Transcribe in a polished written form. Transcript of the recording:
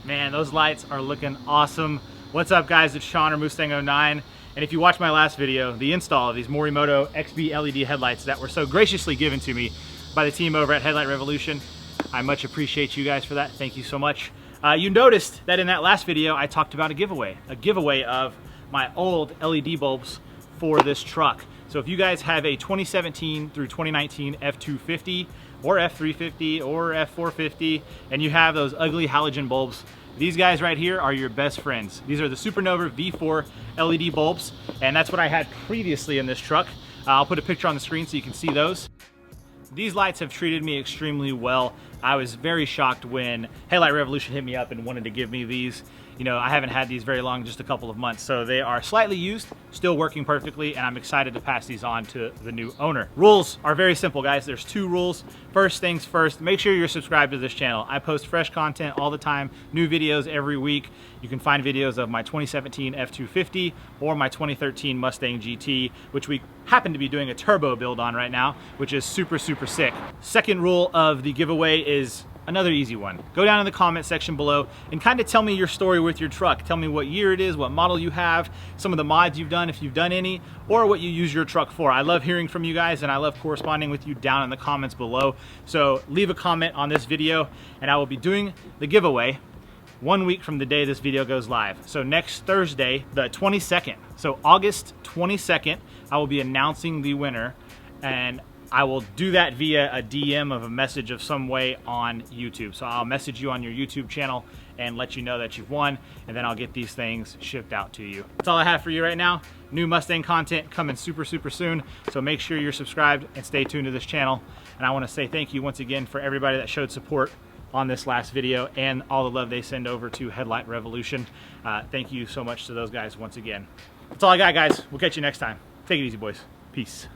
Man, those lights are looking awesome. What's up guys, it's Sean or Mustang09. And if you watched my last video, the install of these Morimoto XB LED headlights that were so graciously given to me by the team over at Headlight Revolution, I much appreciate you guys for that. Thank you so much. You noticed that in that last video, I talked about a giveaway of my old LED bulbs for this truck. So if you guys have a 2017 through 2019 F250 or F350 or F450, and you have those ugly halogen bulbs, these guys right here are your best friends. These are the Supernova V.4 LED bulbs, and that's what I had previously in this truck. I'll put a picture on the screen so you can see those. These lights have treated me extremely well. I was very shocked when Headlight Revolution hit me up and wanted to give me these. You know, I haven't had these very long, just a couple of months, so they are slightly used, still working perfectly, and I'm excited to pass these on to the new owner. Rules are very simple, guys. There's two rules. First things first, make sure you're subscribed to this channel. I post fresh content all the time, new videos every week. You can find videos of my 2017 F250 or my 2013 Mustang GT, which we happen to be doing a turbo build on right now, which is super, super sick. Second rule of the giveaway is another easy one. Go down in the comment section below and kind of tell me your story with your truck. Tell me what year it is, what model you have, some of the mods you've done if you've done any, or what you use your truck for. I love hearing from you guys and I love corresponding with you down in the comments below. So leave a comment on this video and I will be doing the giveaway 1 week from the day this video goes live. So next Thursday, the 22nd, so August 22nd, I will be announcing the winner, and I will do that via a DM of a message of some way on YouTube. So I'll message you on your YouTube channel and let you know that you've won, and then I'll get these things shipped out to you. That's all I have for you right now. New Mustang content coming super, super soon. So make sure you're subscribed and stay tuned to this channel. And I want to say thank you once again for everybody that showed support on this last video and all the love they send over to Headlight Revolution. Thank you so much to those guys once again. That's all I got, guys. We'll catch you next time. Take it easy, boys. Peace.